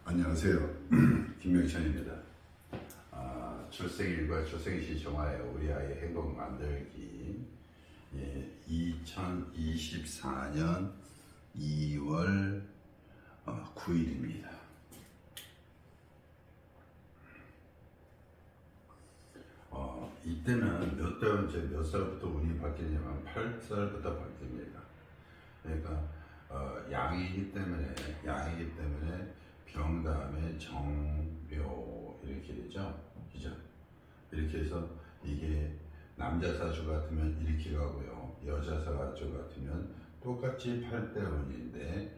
안녕하세요. 김명찬입니다. 출생일과 출생시 정화의 우리 아이의 행복 만들기 2024년 2월 9일입니다. 이때는 몇 살부터 운이 바뀌냐면 8살부터 바뀝니다. 그러니까 양이기 때문에 병 다음에 정묘 이렇게 되죠. 그죠? 이렇게 해서 이게 남자 사주 같으면 이렇게 가고요. 여자 사주 같으면 똑같이 8대 운인데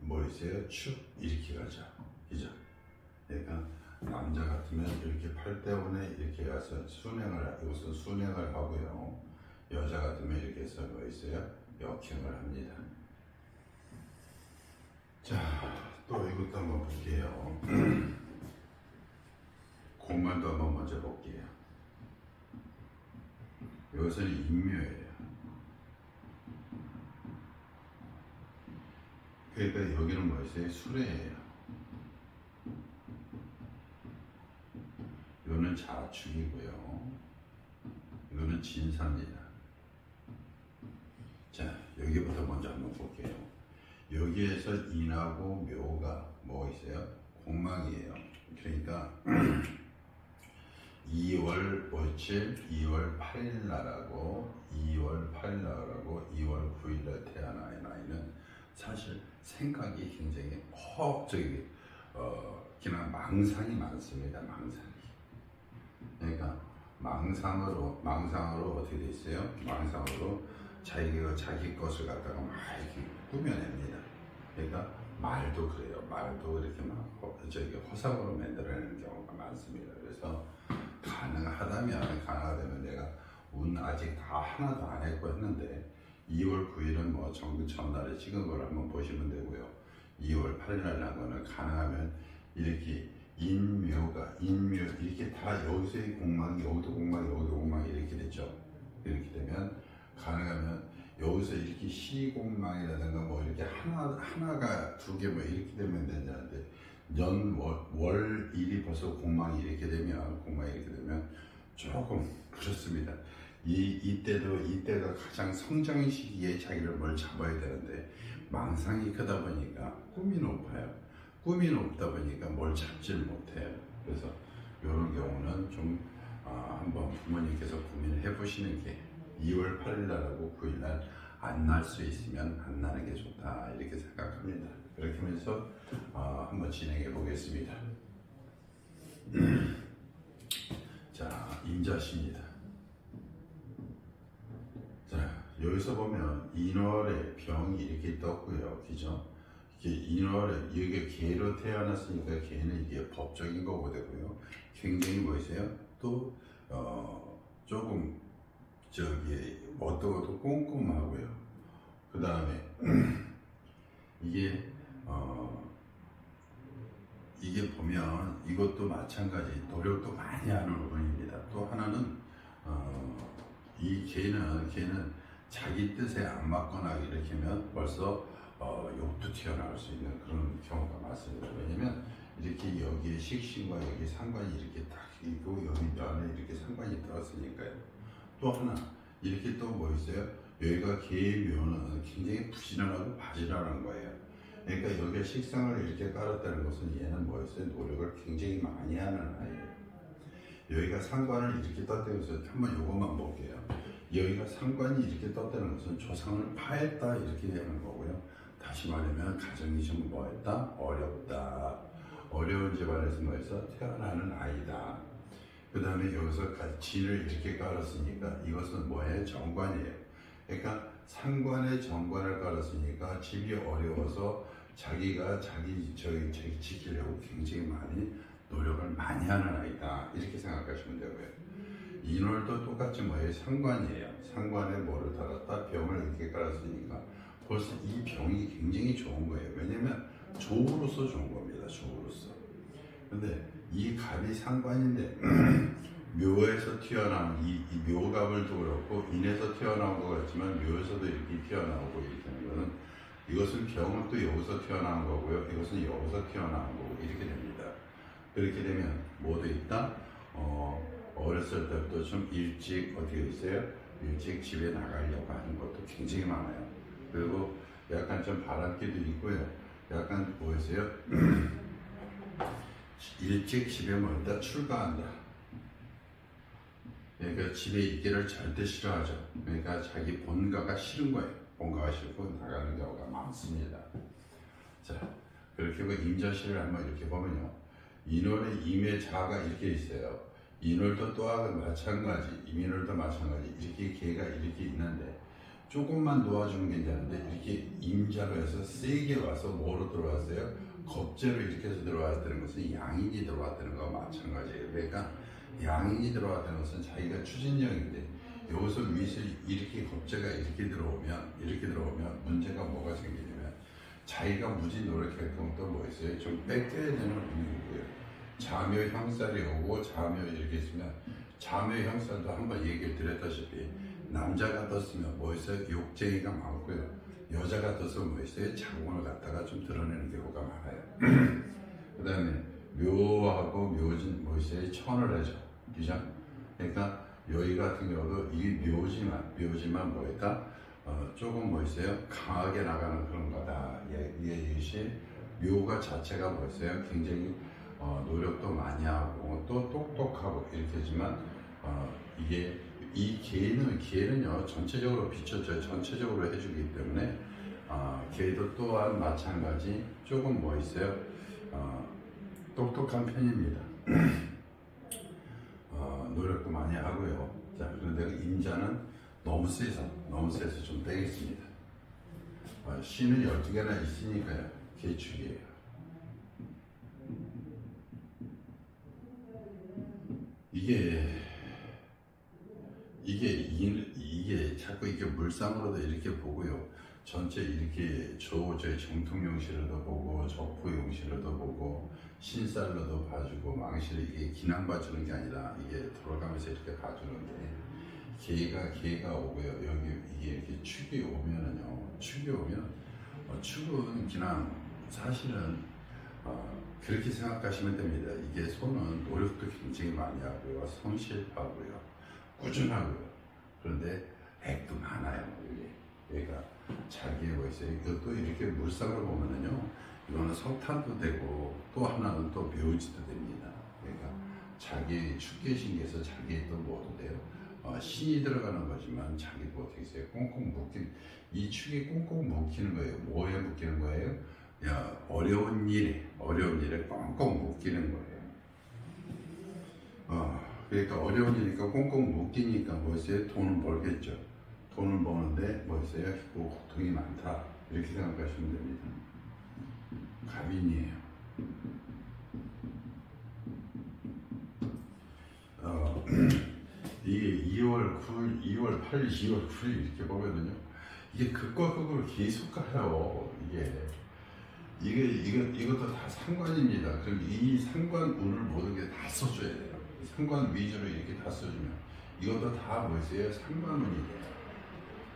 있어요? 축 이렇게 가죠. 그죠? 그러니까 남자 같으면 이렇게 8대 운에 이렇게 가서 이것은 순행을 하고요. 여자 같으면 이렇게 해서 있어요? 역행을 합니다. 자, 또 이것도 한번 볼게요. 공간도 한번 먼저 볼게요. 이것은 인묘예요. 그러니까 여기는 있어요? 수레예요. 이거는 자축이고요. 이거는 진사입니다. 자, 여기부터 먼저 한번 볼게요. 여기에서 인하고 묘가 있어요? 공망이에요. 그러니까 2월 8일 날하고 2월 9일 날 태어난 아이는 사실 생각이 굉장히 그냥 망상이 많습니다. 그러니까 망상으로 어떻게 돼 있어요? 망상으로 자기가 자기 것을 갖다가 막 이렇게 꾸며냅니다. 그러니까 말도 그래요. 말도 이렇게 허상으로 만들어내는 경우가 많습니다. 그래서 가능하다면 내가 운 아직 다 하나도 안 했고 했는데 2월 9일은 전날에 찍은 걸 한번 보시면 되고요. 2월 8일 날 난 거는 가능하면 이렇게 인묘 이렇게 다 여기서의 공망이 여기도 공망이 이렇게 됐죠. 이렇게 되면 가능하면 여기서 이렇게 시공망이라든가 이렇게 하나가 두 개 이렇게 되면 된다는데 월 일이 벌써 공망이 이렇게 되면 조금 그렇습니다. 이때가 가장 성장 시기에 자기를 뭘 잡아야 되는데 망상이 크다 보니까 꿈이 높다 보니까 뭘 잡질 못해요. 그래서 이런 경우는 좀 한번 부모님께서 고민을 해보시는 게 2월 8일 날하고 9일 날 안 날 수 있으면 안 나는 게 좋다 이렇게 생각합니다. 그렇게 하면서 한번 진행해 보겠습니다. 자, 인자씨입니다. 자, 여기서 보면 인월에 병이 이렇게 떴고요. 그죠? 인월에 이게 개로 태어났으니까 개는 이게 법적인 거고 되고요. 굉장히 있어요? 또 조금 어떤 것도 꼼꼼하고요. 그 다음에 이게 보면 이것도 마찬가지 노력도 많이 하는 부분입니다. 또 하나는 이 개는 자기 뜻에 안 맞거나 이렇게 하면 벌써 욕도 튀어나올 수 있는 그런 경우가 많습니다. 왜냐면 이렇게 여기에 식신과 여기 상관이 이렇게 딱 있고 여기 면에 이렇게 상관이 들었으니까요. 또 하나 이렇게 또 있어요? 여기가 개의 묘는 굉장히 부지런하고 바지런한 거예요. 그러니까 여기에 식상을 이렇게 깔았다는 것은 얘는 있어요? 노력을 굉장히 많이 하는 아이예요. 여기가 상관을 이렇게 떴다는 것은 한번 이것만 볼게요. 여기가 상관이 이렇게 떴다는 것은 조상을 파했다 이렇게 되는 거고요. 다시 말하면 가정이 좀 어렵다. 어려운 집안에서 태어나는 아이다. 그 다음에 여기서 진을 이렇게 깔았으니까 이것은 정관이에요. 그러니까 상관에 정관을 깔았으니까 집이 어려워서 자기가 자기 지키려고 굉장히 많이 노력을 많이 하는 아이다 이렇게 생각하시면 되고요. 인월도 똑같이 상관이에요. 상관에 뭐를 달았다 병을 이렇게 깔았으니까 벌써 이 병이 굉장히 좋은 거예요. 왜냐면 조우로서 좋은 겁니다. 조우로서. 근데 이 갑이 상관인데 묘에서 튀어나온 이 묘갑을도 그렇고 인에서 튀어나온 것 같지만 묘에서도 이렇게 튀어나오고 이렇게 하는 거는 이것은 병은 또 여기서 튀어나온 거고요. 이것은 여기서 튀어나온 거고 이렇게 됩니다. 그렇게 되면 뭐도 있다? 어렸을 때부터 좀 일찍 어떻게 있어요? 일찍 집에 나가려고 하는 것도 굉장히 많아요. 그리고 약간 좀 바람기도 있고요. 약간 뭐였어요? 일찍 집에 멀다 출가한다. 그러니까 집에 있기를 절대 싫어하죠. 그러니까 자기 본가가 싫은 거예요. 본가가 싫고 나가는 경우가 많습니다. 자, 그렇게 임자실을 한번 이렇게 보면요. 인월의 임의자가 이렇게 있어요. 인월도 또한 마찬가지, 임인월도 마찬가지 이렇게 개가 이렇게 있는데 조금만 놓아주면 괜찮은데 이렇게 임자로 해서 세게 와서 뭐로 들어왔어요? 겁재로 이렇게 해서 들어왔다는 것은 양인이 들어왔다는 거와 마찬가지예요. 그러니까 양인이 들어왔다는 것은 자기가 추진력인데 여기서 위에서 이렇게 겁재가 이렇게 들어오면 문제가 뭐가 생기냐면 자기가 무지 노력했던 또 뭐 있어요? 좀 뺏겨야 되는 운이고요. 자묘 형살이 오고 자묘 이렇게 있으면 자묘 형살도 한번 얘기를 드렸다시피 남자가 떴으면 뭐 있어요? 욕쟁이가 많고요. 여자가 떠서 뭐 있어요? 자궁을 갖다가 좀 드러내는 경우가 많아요. 그 다음에 묘하고 묘진 뭐 있어요? 천을 하죠. 그죠? 그러니까 여기 같은 경우도 이 묘지만 뭐 있다? 조금 뭐 있어요? 강하게 나가는 그런 거다. 이것이 묘가 자체가 뭐 있어요? 굉장히 노력도 많이 하고 또 똑똑하고 이렇게 하지만 이게 이 기회는요 전체적으로 비춰져 전체적으로 해주기 때문에 기회도 또한 마찬가지 조금 뭐 있어요 똑똑한 편입니다. 노력도 많이 하고요. 자, 그런데 임자는 너무 세서 좀 빼겠습니다. 신은 12개나 있으니까요. 개축이에요. 이게 자꾸 이렇게 물상으로도 이렇게 보고요. 전체 이렇게 저의 정통용실로도 보고 적부용실로도 보고 신살로도 봐주고 망실을 이게 기난 봐주는 게 아니라 이게 돌아가면서 이렇게 봐주는데 기회가 오고요. 여기 이게 이렇게 축이 오면은요. 축은 그냥 사실은 그렇게 생각하시면 됩니다. 이게 손은 노력도 굉장히 많이 하고요. 성실하고요. 꾸준하고요. 그런데 액도 많아요. 얘가 자기의 뭐 있어요. 이것도 이렇게 물상으로 보면은요. 이거는 석탄도 되고 또 하나는 또 묘지도 됩니다. 그러니까 자기 축계신기에서 자기의 또 뭐도 돼요. 신이 들어가는 거지만 자기도 어떻게 있어요. 꽁꽁 묶인 이 축이 꽁꽁 묶이는 거예요. 뭐에 묶이는 거예요? 어려운 일에 꽁꽁 묶이는 거예요. 그러니까 어려운 일이니까 꽁꽁 묶이니까 뭐 있어요? 돈은 벌겠죠. 돈을 버는데 뭐 있어요? 고통이 많다. 이렇게 생각하시면 됩니다. 갑인이에요. 이게 2월 9일, 2월 8일, 2월 9일 이렇게 보면은요. 이게 극과 극으로 계속 가요. 이것도 다 상관입니다. 그럼 이 상관운을 모든 게 다 써줘야 돼요. 상관 위주로 이렇게 다 써주면 이것도 다 뭐였어요? 상관운이 돼요.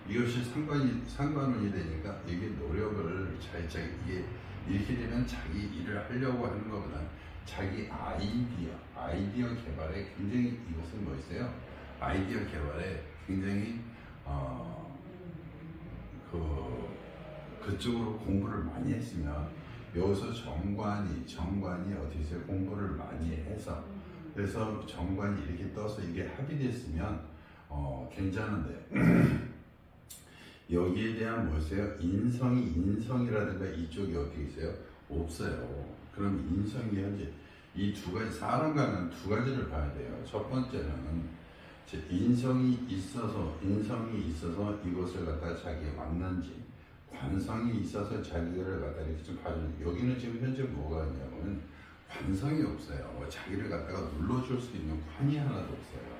이것이 상관운이 되니까 이게 노력을 이게 이렇게 되면 자기 일을 하려고 하는 것보다 자기 아이디어 개발에 굉장히 이것은 뭐였어요? 아이디어 개발에 굉장히 그쪽으로 공부를 많이 했으면 여기서 정관이 어떻게 해서 공부를 많이 해서 그래서 정관이 이렇게 떠서 이게 합의됐으면 괜찮은데 여기에 대한 뭐였어요? 인성이라든가 이쪽이 어떻게 있어요? 없어요. 그럼 인성이 현재 이 두 가지 사람과는 두 가지를 봐야 돼요. 첫 번째는 인성이 있어서 이것을 갖다 자기가 왔는지 관성이 있어서 자기를 갖다 이렇게 좀 봐주는 여기는 지금 현재 뭐가 있냐면 관성이 없어요. 자기를 갖다가 눌러줄 수 있는 관이 하나도 없어요.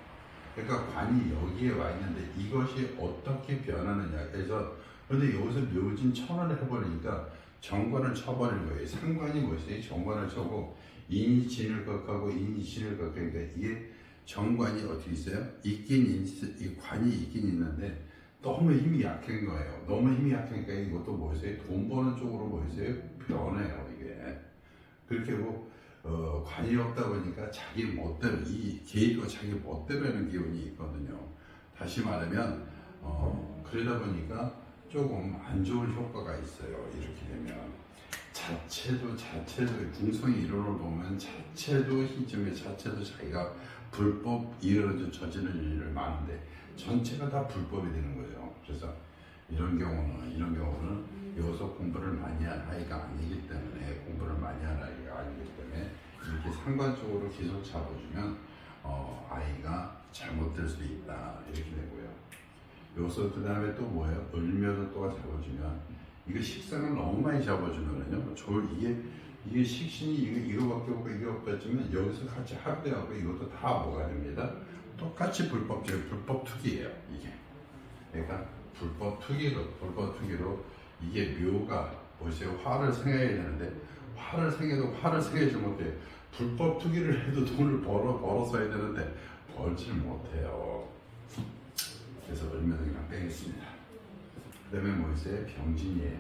그러니까 관이 여기에 와 있는데 이것이 어떻게 변하느냐. 그래서 그런데 여기서 묘진 천을 해버리니까 정관을 쳐버리는 거예요. 상관이 뭐였어요? 정관을 쳐고 인이 진을 극하고 인이 진을 극하니까 이게 정관이 어떻게 있어요? 이 관이 있긴 있는데 너무 힘이 약한 거예요. 너무 힘이 약하니까 이것도 뭐였어요? 돈 버는 쪽으로 뭐였어요? 변해요, 이게. 그렇게 뭐, 관이 없다 보니까 자기 멋대로, 이 개인도 자기 멋대로 하는 기운이 있거든요. 다시 말하면, 그러다 보니까 조금 안 좋은 효과가 있어요. 이렇게 되면. 자체도 궁성이 이론을 보면 자체도 희점에 자체도 자기가 불법 일을 저지르는 일을 많은데 전체가 다 불법이 되는 거죠. 그래서 이런 경우는 여기서 공부를 많이 한 아이가 아니기 때문에 이렇게 상관적으로 계속 잡아주면 아이가 잘못될 수 있다 이렇게 되고요. 여기서 그 다음에 또 뭐예요? 을묘도 또 잡아주면 이거 식상을 너무 많이 잡아주면은요, 이게 식신이 이거밖에 없고 이거밖에 없지만 여기서 같이 합대하고 이것도 다 뭐가 됩니다. 똑같이 불법 투기예요, 이게. 그러니까 불법 투기로 이게 묘가 보세요. 화를 생해야 되는데 화를 생해지 못해. 불법 투기를 해도 돈을 벌어서 해야 되는데 벌질 못해요. 그래서 을묘등이랑 빼겠습니다. 그 다음에 뭐 있어요? 병진이에요.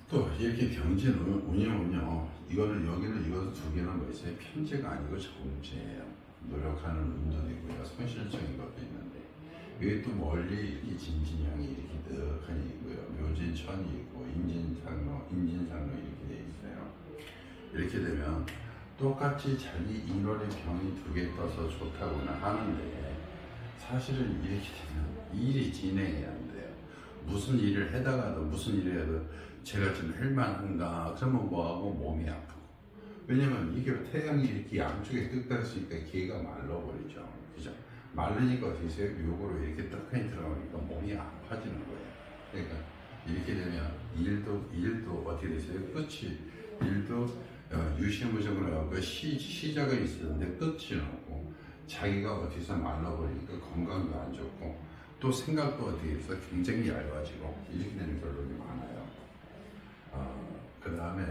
또 이렇게 병진 운영은요, 이거는 두 개는 뭐 있어요? 편제가 아니고 정제예요. 노력하는 운도 되고요, 손실적인 것도 있는데 여기 또 멀리 이렇게 진진향이 이렇게 득하니 있고요, 묘진천이 있고 인진상로 이렇게 돼 있어요. 이렇게 되면 똑같이 자기 인월의 병이 두 개 떠서 좋다고는 하는데 사실은 이렇게 되면 일이 진행이 안 돼요. 무슨 일을 해도 제가 지금 할만한가 그러면 뭐하고 몸이 아프고. 왜냐면 이게 태양이 이렇게 양쪽에 뜯다 있으니까 개가 말라버리죠. 그죠? 말르니까 어떻게 해요? 묘고로 이렇게 떡하니 들어가니까 몸이 아파지는 거예요. 그러니까 이렇게 되면 일도 어떻게 되세요? 일도 유시무적으로 하고 시작은 있었는데 끝이 없고 자기가 어디서 말라버리니까 건강도 안 좋고 또 생각도 어디에 서 굉장히 얇아지고 이렇게 되는 결론이 많아요. 그 다음에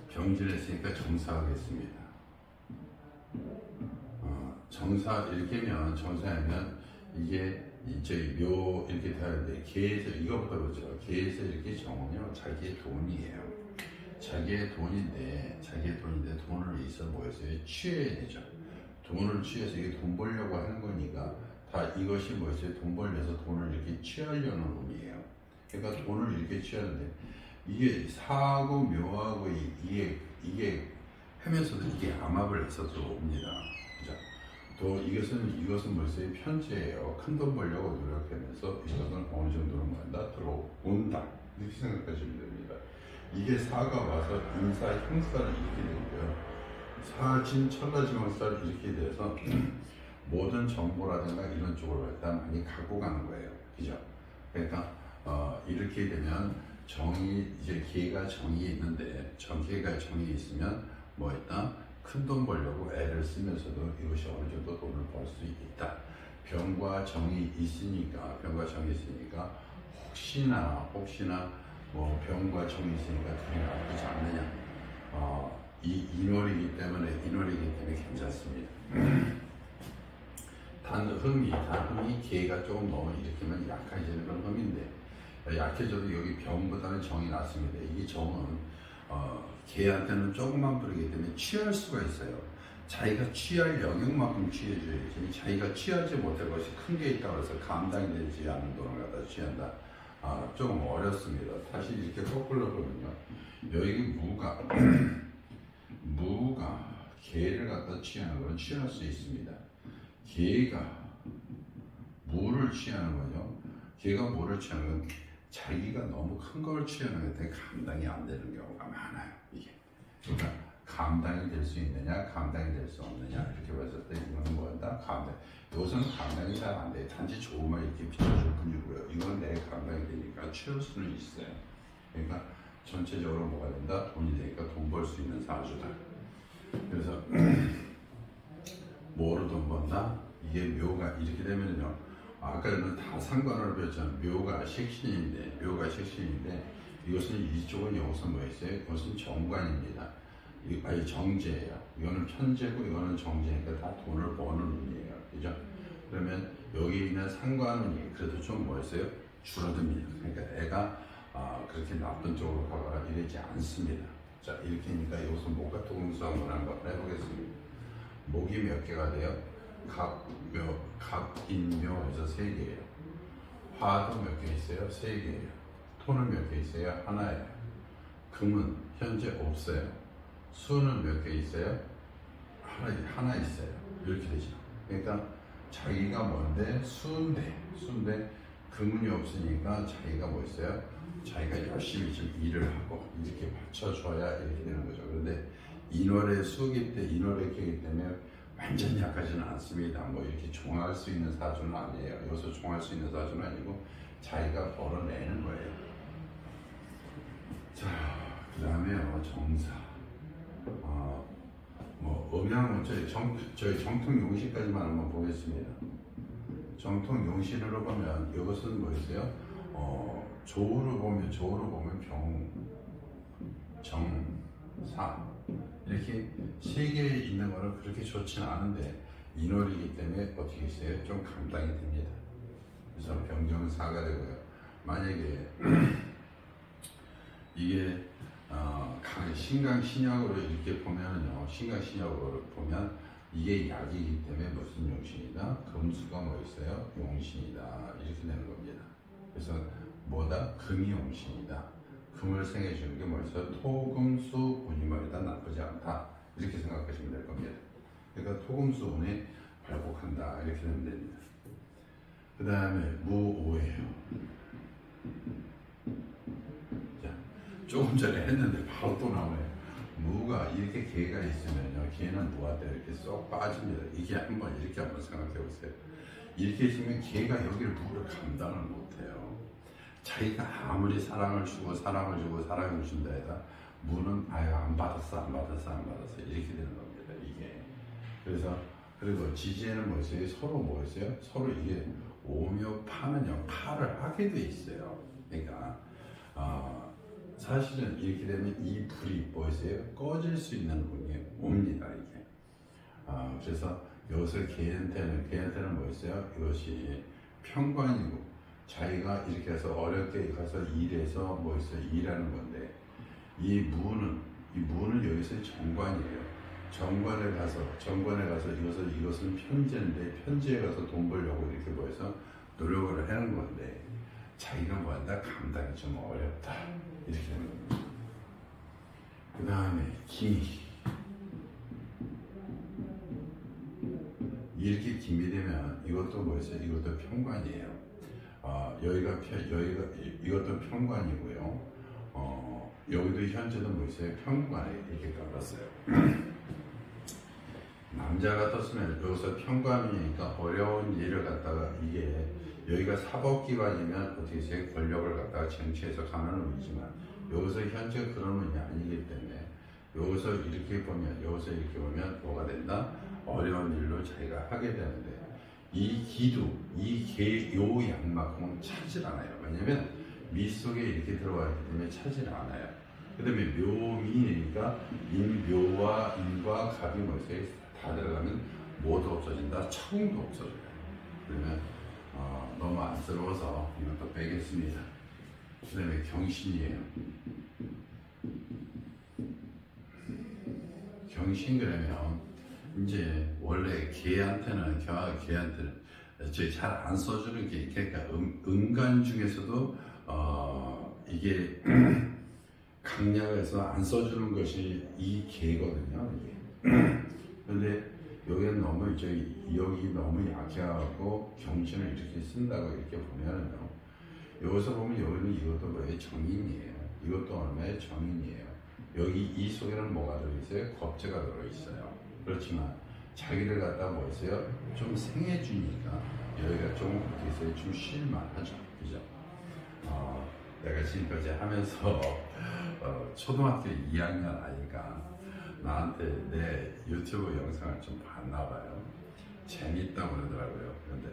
병진했으니까 정사하겠습니다. 정사하면 이게 이제 묘 이렇게 되는데 개에서 이거부터 보죠. 개에서 이렇게 정은요 자기의 돈이에요. 자기의 돈인데 돈을 있어 뭐였어요? 취해야 되죠. 돈을 취해서 이게 돈 벌려고 하는 거니까 다 이것이 뭐였어요? 돈 벌려서 돈을 이렇게 취하려는 의미예요. 그러니까 돈을 이렇게 취하는데 이게 사하고 묘하고 이게 하면서도 이게 암합을 해서도 옵니다. 그죠? 또 이것은 뭐였어요? 편제예요. 큰 돈 벌려고 노력하면서 이것은 어느 정도는 뭐한다? 들어온다. 이렇게 생각하시면 됩니다. 이게 사가 와서 인사, 형사를 이렇게 되고요. 사진, 천라지원사를 이렇게 돼서 모든 정보라든가 이런 쪽으로 일단 많이 갖고 가는 거예요. 그죠? 그러니까 이렇게 되면 이제 기회가 정이 있는데 기회가 정이 있으면 뭐 일단 큰 돈 벌려고 애를 쓰면서도 이것이 어느 정도 돈을 벌 수 있다. 병과 정이 있으니까 혹시나 뭐 병과 정이 있으니까 그게 나쁘지 않느냐. 이 인월이기 때문에 괜찮습니다. 단 흠이 기회가 조금 너무 일으키면 약해지는 건 흠인데 약해져도 여기 병보다는 정이 낫습니다. 이 정은 개한테는 조금만 부르기 때문에 취할 수가 있어요. 자기가 취할 영역만큼 취해줘야지 자기가 취하지 못할 것이 큰 게 있다고 해서 감당이 되지 않는 돈을 갖다 취한다. 조금 어렵습니다. 다시 이렇게 거꾸로 보면요. 여기 무가 개를 갖다 취하는 건 취할 수 있습니다. 개가 무를 취하는 거죠. 개가 무를 취하는 건 자기가 너무 큰 걸 취하는 것 때문에 감당이 안 되는 경우가 많아요. 이게. 그러니까 감당이 될 수 있느냐, 감당이 될 수 없느냐 이렇게 봤을 때 이거는 뭐다? 감당. 이것은 감당이 잘 안 돼. 단지 조금만 이렇게 비춰줄 뿐이고요. 이건 내 감당이 되니까 취할 수는 있어요. 그러니까 전체적으로 뭐가 된다? 돈이 되니까 돈 벌 수 있는 사주다. 그래서 뭐로 돈 번다? 이게 묘가 이렇게 되면요. 아까는 다 상관을 배웠잖아요. 묘가 식신인데 이것은 이쪽은 여기서 뭐 있어요? 이것은 정관입니다. 아니 정제예요. 이거는 편제고 이거는 정제니까 다 돈을 버는 운이에요. 그죠? 그러면 여기 있는 상관운이 그래도 좀 뭐였어요? 줄어듭니다. 그러니까 애가 그렇게 나쁜 쪽으로 가거나 이러지 않습니다. 자, 이렇게 하니까 여기서 목과 토금수 한번 해보겠습니다. 목이 몇 개가 돼요? 갑인묘에서 3개예요. 화도 몇 개 있어요? 3개예요. 토는 몇 개 있어요? 하나예요. 금은 현재 없어요. 수는 몇 개 있어요? 하나 있어요. 이렇게 되죠. 그러니까 자기가 뭔데? 수인데 금은이 없으니까 자기가 뭐 있어요? 자기가 열심히 좀 일을 하고 이렇게 받쳐줘야 이렇게 되는 거죠. 그런데 인월의 수기 때 인월의 기이기 때문에 완전 약하지는 않습니다. 뭐 이렇게 종할 수 있는 사주는 아니에요. 여기서 종할 수 있는 사주는 아니고 자기가 벌어내는 거예요. 자, 그 다음에요 정사. 뭐 음양은 저희 정통용신까지만 한번 보겠습니다. 정통용신으로 보면 이것은 뭐 있어요? 조우로 보면 정, 사 이렇게 3개 있는 거는 그렇게 좋지는 않은데 인월이기 때문에 어떻게 있어요? 좀 감당이 됩니다. 그래서 병정사가 되고요. 만약에 이게 신강신약으로 이렇게 보면은요, 신강신약으로 보면 이게 약이기 때문에 무슨 용신이다? 금수가 뭐 있어요? 용신이다. 이렇게 되는 겁니다. 그래서 뭐다? 금이 용신이다. 금을 생해주는 게 뭐 있어요? 토금수 운이말이다. 나쁘지 않다. 이렇게 생각하시면 될 겁니다. 그러니까 토금수 운이 발복한다. 이렇게 되면 됩니다. 그 다음에 무오예요. 조금 전에 했는데 바로 또 나오네요. 무가 이렇게 개가 있으면요, 개는 무한테 이렇게 쏙 빠집니다. 이게 한번 이렇게 한번 생각해 보세요. 이렇게 있으면 개가 여기를 무를 감당을 못해요. 자기가 아무리 사랑을 주고 사랑을 준다 해도 무는 아유 안 받았어 이렇게 되는 겁니다. 이게 그래서 그리고 지지에는 뭐 있어요? 서로 뭐 있어요? 서로 이게 오묘 파는요, 파를 하게 돼 있어요. 그러니까 사실은 이렇게 되면 이 불이 뭐였어요? 꺼질 수 있는 운이 옵니다. 이게. 그래서 여기서 개한테는 뭐였어요? 이것이 평관이고 자기가 이렇게 해서 어렵게 가서 일해서 뭐였어요? 일하는 건데 이 무는 여기서 정관이에요. 정관에 가서 이것은 편제인데 편제에 가서 돈 벌려고 이렇게 뭐해서 노력을 하는 건데 자기가 뭐한다? 감당이 좀 어렵다. 이렇게 되는 겁니다. 그 다음에 김이 이렇게 김이 되면 이것도 뭐였어요? 이것도 편관이에요. 이것도 편관이고요. 여기도 현재도 뭐였어요? 편관에 이렇게 깔았어요. 남자 같았으면 여기서 편관이니까 어려운 일을 갖다가 이게 여기가 사법기관이면 어떻게 해서 권력을 갖다가 쟁취해서 가는 운이지만 여기서 현재 그런 운이 아니기 때문에 여기서 이렇게 보면 뭐가 된다? 어려운 일로 자기가 하게 되는데 이 기도, 요 양만큼은 차질 않아요. 왜냐면 미 속에 이렇게 들어가 있기 때문에 차질 않아요. 그 다음에 묘미니까 인묘와 인과 갑이 뭐였어요? 다 들어가면 뭐도 없어진다? 차공도 없어져요. 그러면 너무 안쓰러워서 이것도 빼겠습니다. 그 다음에 경신이에요. 경신 그러면 이제 원래 개한테는 저희 잘 안 써주는 게 그러니까 음간 중에서도 이게 강약에서 안 써주는 것이 이 개거든요. 그런데 여기는 너무 여기 너무 약해하고 경신을 이렇게 쓴다고 이렇게 보면은요. 여기서 보면 여기는 이것도 뭐예요? 정인이에요. 이것도 얼마의 정인이에요. 여기 이 속에는 뭐가 들어있어요? 겁재가 들어있어요. 그렇지만 자기를 갖다 뭐 있어요? 좀 생해주니까 여기가 좀 어떻게 있어요? 좀 쉴만하죠. 그죠? 내가 지금까지 하면서 초등학교 2학년 아이가 나한테 내 유튜브 영상을 좀 봤나봐요. 재밌다고 그러더라고요. 그런데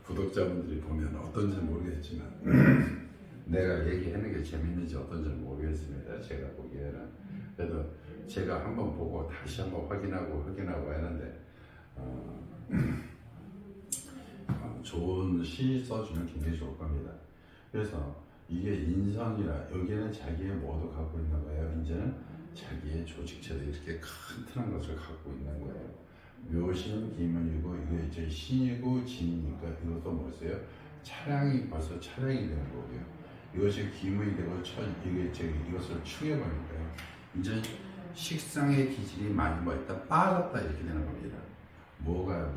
구독자분들이 보면 어떤지 모르겠지만 내가 얘기하는 게 재밌는지 어떤지 모르겠습니다. 제가 보기에는. 그래도 제가 한번 보고 다시 한번 확인하고 하는데 좋은 시 써주면 굉장히 좋을 겁니다. 그래서 이게 인성이라 여기에는 자기의 뭐도 갖고 있는 거예요. 이제는 자기의 조직체도 이렇게 튼튼한 것을 갖고 있는 거예요. 묘신, 기문이고 이게 이제 신이고 진이니까 이것도 뭐였어요? 차량이 벌써 차량이 되는 거고요. 이것이 기문이 되고 이것을 충해버리니까요. 이제 식상의 기질이 많이 뭐였다? 빠졌다 이렇게 되는 겁니다. 뭐가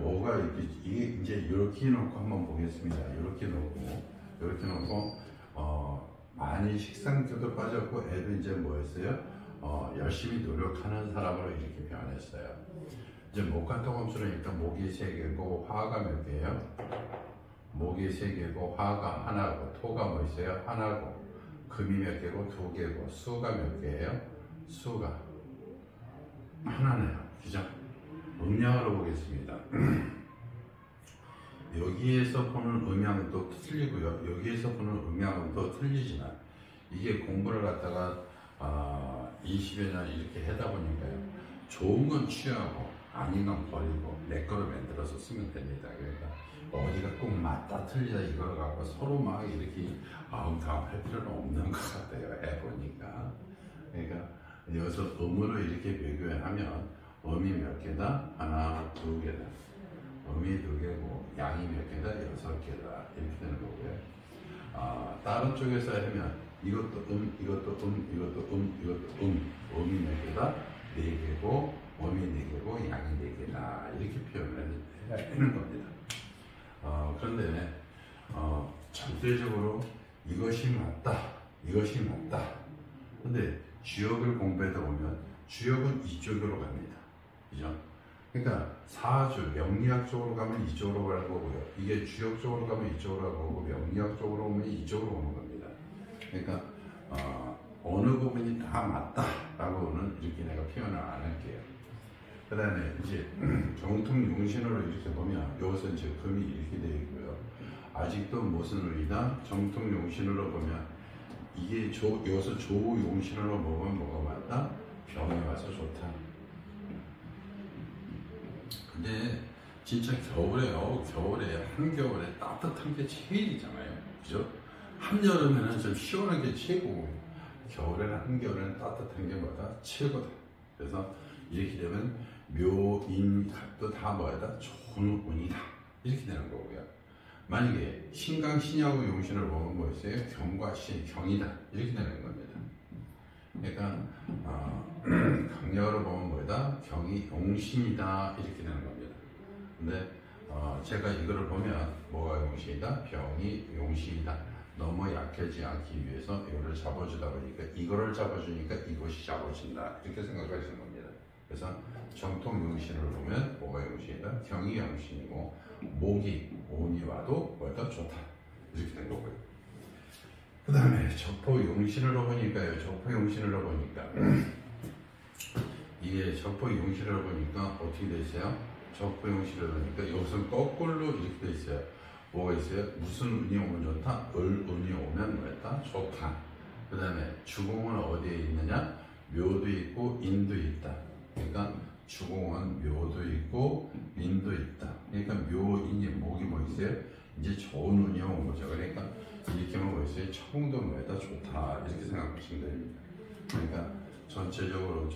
이게 이제 이렇게 놓고 한번 보겠습니다. 이렇게 놓고 많이 식상도 빠졌고 애도 이제 뭐였어요? 열심히 노력하는 사람으로 이렇게 변했어요. 이제 목간토금수로니까 목이 3개고 화가 몇 개예요? 목이 3개고 화가 하나고 토가 뭐 있어요? 하나고 금이 몇 개고 2개고 수가 몇 개예요? 수가 하나네요. 그죠? 음양으로 보겠습니다. 여기에서 보는 음양은 또 틀리고요. 여기에서 보는 음양은 또 틀리지만 이게 공부를 갖다가 20여 년 이렇게 하다 보니까요. 좋은 건 취하고 아닌 건 버리고 내 거를 만들어서 쓰면 됩니다. 그러니까 어디가 꼭 맞다 틀리다 이걸 갖고 서로 막 이렇게 아웅다웅 할 필요는 없는 것 같아요. 해보니까. 그러니까 여기서 음으로 이렇게 비교하면 음이 몇 개다? 하나, 2개다. 음이 2개고 양이 몇 개다? 6개다. 이렇게 되는 거고요. 다른 쪽에서 하면 이것도 이것도 음이 몇 개다? 4개고 음이 4개고 양이 4개다. 이렇게 표현을 하는 겁니다. 그런데 절대적으로 이것이 맞다. 근데 주역을 공부하다 보면 주역은 이쪽으로 갑니다. 그죠? 그러니까 사주, 명리학 쪽으로 가면 이쪽으로 갈 거고요. 이게 주역 쪽으로 가면 이쪽으로 갈 거고 명리학 쪽으로 오면 이쪽으로 오는 겁니다. 그러니까 어느 부분이 다 맞다라고는 이렇게 내가 표현을 안 할게요. 그 다음에 이제 정통용신으로 이렇게 보면 여기서 이제 금이 이렇게 되어 있고요. 아직도 무슨 의이다? 정통용신으로 보면 이게 여기서 조용신으로 보면 뭐가 맞다? 병이 와서 좋다. 근데 진짜 겨울에 한겨울에 따뜻한 게 제일이잖아요. 그죠? 한여름에는 좀 시원한 게 최고고 겨울에는 한겨울에는 따뜻한 게 뭐다? 최고다. 그래서 이렇게 되면 묘인 갑도 다 뭐다? 좋은 운이다. 이렇게 되는 거고요. 만약에 신강 신하고 용신을 보면 뭐 있어요? 경과 신, 경이다. 이렇게 되는 겁니다. 그러니까 강력으로 보면 뭐다? 경이 용신이다. 이렇게 되는 겁니다. 근데 제가 이거를 보면 뭐가 용신이다? 병이 용신이다. 너무 약해지지 않기 위해서 이거를 잡아주다 보니까 이거를 잡아주니까 이것이 잡아진다. 이렇게 생각하시는 겁니다. 그래서 정통 용신을 보면 뭐가 용신이다? 경이 용신이고 목이 온이 와도 뭐다? 좋다. 이렇게 된 거고요. 그 다음에 적포용신으로 보니까요. 이게 적포용신으로 보니까 어떻게 돼 있어요? 적포용신으로 보니까 여기서 거꾸로 이렇게 돼 있어요. 뭐가 있어요? 무슨 운이 오면 좋다? 을운이 오면 뭐였다? 좋다. 그 다음에 주공은 어디에 있느냐? 묘도 있고 인도 있다. 그러니까 주공은 묘도 있고 인도 있다. 그러니까 묘인이 목이 뭐 있어요? 이제 좋은 운이 온 거죠. 그러니까 이렇게 하면 뭐 있어요? 청도 뭐였다? 좋다. 이렇게 생각하시면 됩니다. 그러니까 전체적으로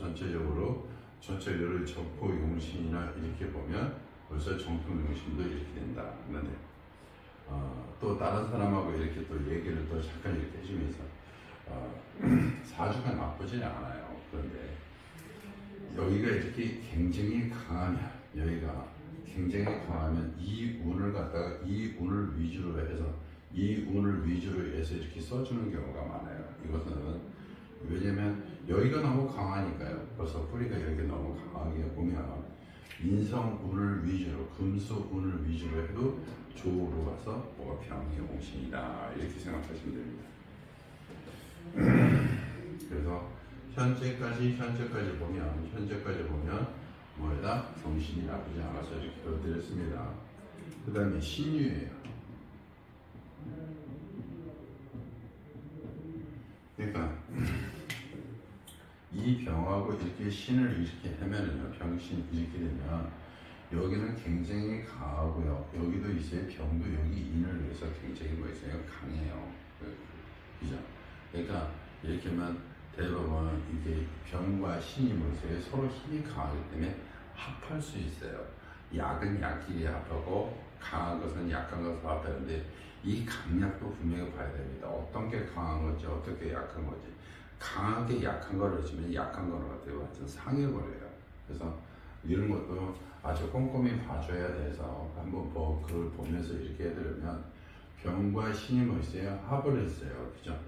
적포용신이나 이렇게 보면 벌써 정통용신도 이렇게 된다. 그런데 또 다른 사람하고 이렇게 또 얘기를 또 잠깐 이렇게 해주면서 사주가 나쁘지 않아요. 그런데 여기가 이렇게 굉장히 강하면 이 운을 갖다가 이 운을 위주로 해서 이렇게 써주는 경우가 많아요. 이것은 왜냐면 여기가 너무 강하니까요. 벌써 뿌리가 이렇게 너무 강하게 보면 인성 운을 위주로 금수 운을 위주로 해도 조로 가서 뭐가 병이 용신이다 이렇게 생각하시면 됩니다. 그래서 현재까지 보면 뭐에다 경신이 나쁘지 않아서 이렇게 보여드렸습니다. 그 다음에 신유예요. 신유는 뭐다? 신유는 뭐다? 신유는 묘도 있고 인도 있다. 그러니까 묘인이 목이 뭐 있어요? 이제 좋은 운이 오면 좋다. 묘인이 목이 뭐 있어요? 이제 좋은 운이 오면 좋다. 그러니까 묘인이 목이 뭐 있어요? 좋다. 그러니까 묘인이 목이 뭐 있어요? 그러니까 이 병하고 이렇게 신을 이렇게 하면은요, 병신 이렇게 되면 여기는 굉장히 강하고요. 여기도 있어요. 병도 여기 인을 위해서 굉장히 뭐 있어요? 강해요. 그죠? 그러니까 이렇게 하면 대부분 이게 병과 신이 뭐 있어요? 서로 힘이 강하기 때문에 합할 수 있어요. 약은 약끼리 합하고 강한 것은 약한 것을 합하는데 이 강약도 분명히 봐야 됩니다. 어떤 게 강한 건지 어떻게 약한 건지. 강하게 약한 걸 넣으면 약한 거는 어때요? 완전 상해버려요. 그래서 이런 것도 아주 꼼꼼히 봐줘야 돼서 한번 뭐 그걸 보면서 이렇게 해드리면 병과 신이 뭐 있어요? 합을 했어요. 그죠?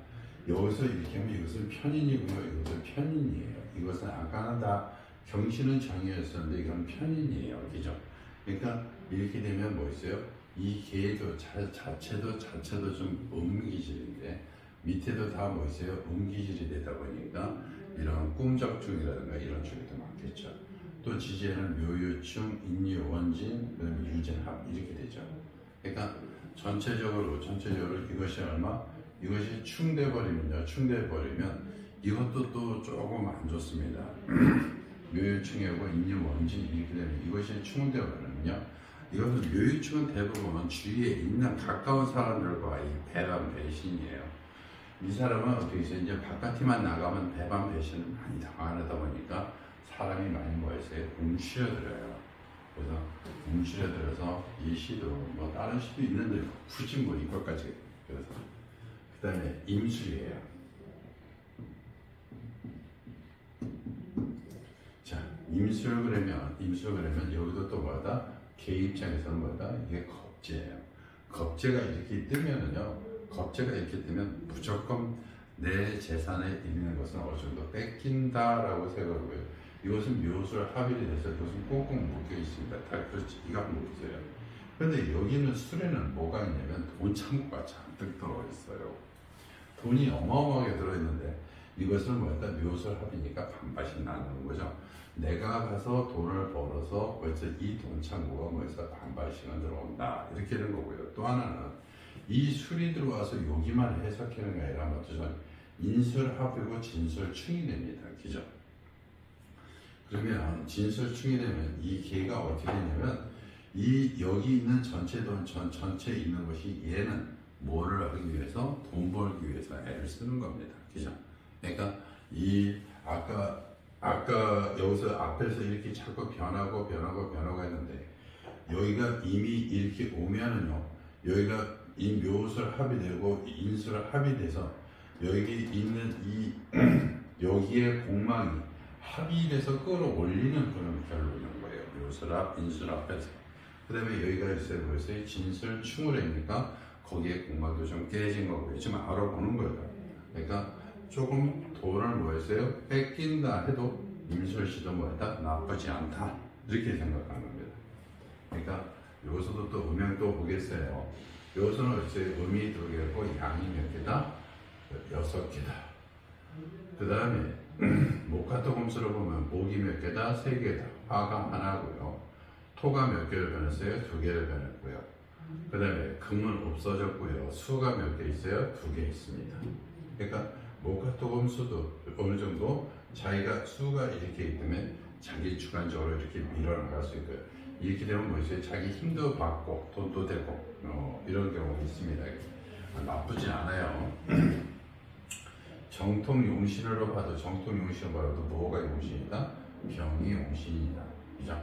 여기서 이렇게 하면 이것은 편인이고요. 이것은 편인이에요. 이것은 아까는 다 경신은 정이었었는데 이건 편인이에요. 그죠? 그러니까 이렇게 되면 뭐 있어요? 이 개도 자체도 좀 음기질인데 밑에도 다 뭐 있어요? 음기질이 되다 보니까 이런 꿈적증이라든가 이런 쪽이 더 많겠죠. 또 지지에는 묘유충, 인유, 원진, 그다음에 유진합 이렇게 되죠. 그러니까 전체적으로 이것이 얼마? 이것이 충돼 버리면 이것도 또 조금 안 좋습니다. 묘유충하고 인유, 원진 이렇게 되면 이것이 충돼 버리면요. 이것은 묘유충은 대부분 주위에 있는 가까운 사람들과의 배반 배신이에요. 이 사람은 어떻게 해서 이제 바깥에만 나가면 배반 배신을 많이 당하다 보니까 사람이 많이 뭐했어요? 움츠려들어요. 그래서 움츠려들어서 이 시도 뭐 다른 시도 있는데 굳이 뭐 이것까지 그래서 그 다음에 임술이에요. 자, 임술 그러면 여기도 또 뭐다? 개 입장에서는 뭐다? 이게 겁재예요. 겁재가 이렇게 뜨면 무조건 내 재산에 있는 것은 어느 정도 뺏긴다라고 생각하고요. 이것은 묘술 합일이 돼서 이것은 꽁꽁 묶여 있습니다. 다 그렇지. 이거 한번 보세요. 그런데 여기는 술에는 뭐가 있냐면 돈 창고가 잔뜩 들어있어요. 돈이 어마어마하게 들어있는데 이것은 뭐였다? 묘술 합이니까 반반씩 나누는 거죠. 내가 가서 돈을 벌어서 벌써 이 돈 창고가 뭐해서 반반씩은 들어온다. 이렇게 되는 거고요. 또 하나는 이 술이 들어와서 여기만 해석하는 게 아니라 뭐죠? 인술합이고 진술충이 됩니다. 그죠? 그러면 진술충이 되면 이 개가 어떻게 되냐면 이 여기 있는 전체 돈 전체에 있는 것이 얘는 뭐를 하기 위해서 돈 벌기 위해서 애를 쓰는 겁니다. 그죠? 그러니까 이 아까 여기서 앞에서 이렇게 자꾸 변하고 했는데 여기가 이미 이렇게 오면은요 여기가 이 묘술 합이 되고 인술 합이 돼서 여기 있는 이 여기에 공망이 합이 돼서 끌어올리는 그런 결론인 거예요. 묘술합, 인술합에서. 그 다음에 여기가 있어요. 뭐였어요? 진술충을 하니까 거기에 공망도 좀 깨진 거고요. 지금 알아보는 거예요. 그러니까 조금 돈을 뭐였어요? 뺏긴다 해도 임술씨도 뭐였다? 나쁘지 않다. 이렇게 생각하는 겁니다. 그러니까 여기서도 또 음양 또 보겠어요. 여기서는 이제 음이 2개고 양이 몇 개다? 6개다. 그 다음에 목화토금수로 보면 목이 몇 개다? 3개다. 화가 하나고요. 토가 몇 개를 변했어요? 2개를 변했고요. 그 다음에 금은 없어졌고요. 수가 몇 개 있어요? 2개 있습니다. 그러니까 목화토금수도 어느 정도 자기가 수가 이렇게 있다면 자기 주관적으로 이렇게 밀어나갈 수 있고요. 이렇게 되면 뭐죠? 자기 힘도 받고 돈도 되고 이런 경우가 있습니다. 나쁘지 않아요. 정통용신으로 봐도 뭐가 용신이다? 병이 용신이다. 그죠?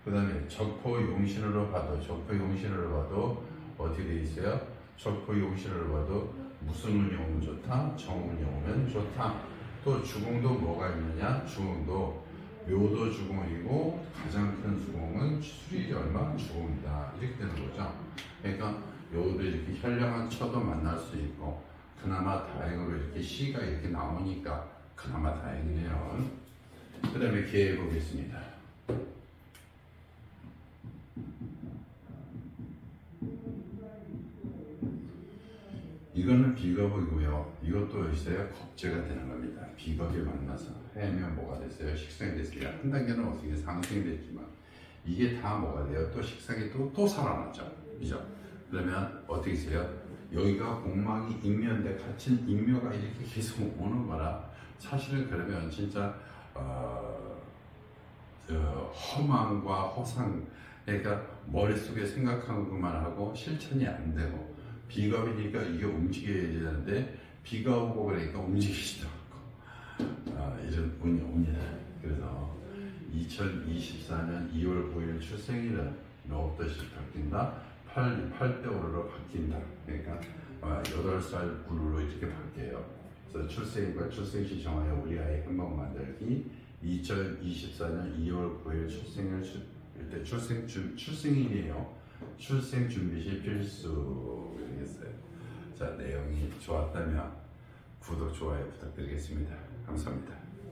그 다음에 적포용신으로 봐도 어떻게 돼 있어요? 적포용신으로 봐도 무슨 운이 오면 좋다? 정운이 오면 좋다. 또 주공도 뭐가 있느냐? 주공도 묘도 주공이고 가장 큰 주공은 수일이 얼마? 주공이다. 이렇게 되는 거죠. 그러니까 요도 이렇게 현량한 처도 만날 수 있고 그나마 다행으로 이렇게 시가 이렇게 나오니까 그나마 다행이네요. 그 다음에 기회 보겠습니다. 이거는 비겁이고요. 이것도 있어요. 겁재가 되는 겁니다. 비겁이 만나서 해면 뭐가 됐어요? 식상이 됐어요. 한 단계는 어떻게 상승됐지만 이게 다 뭐가 돼요? 또 식상이 또 살아났죠. 그죠? 그러면 어떻게 해요? 여기가 공망이 인묘인데 갇힌 인묘가 이렇게 계속 오는 거라 사실은 그러면 진짜 허망과 허상, 그러니까 머릿속에 생각한 것만 하고 실천이 안 되고, 비가 오니까 이게 움직여야 되는데 비가 오고 그러니까 움직이지도 않고 이런 운이 옵니다. 그래서 2024년 2월 9일 출생일은 너부터씩 바뀐다. 8대5로 바뀐다. 그러니까 8살 구루로 이렇게 바뀌어요. 그래서 출생과 출생시 정하여 우리 아이 행복 만들기. 2024년 2월 9일 출생일이에요. 출생 준비시 필수 되겠어요. 자, 내용이 좋았다면 구독, 좋아요 부탁드리겠습니다. 감사합니다.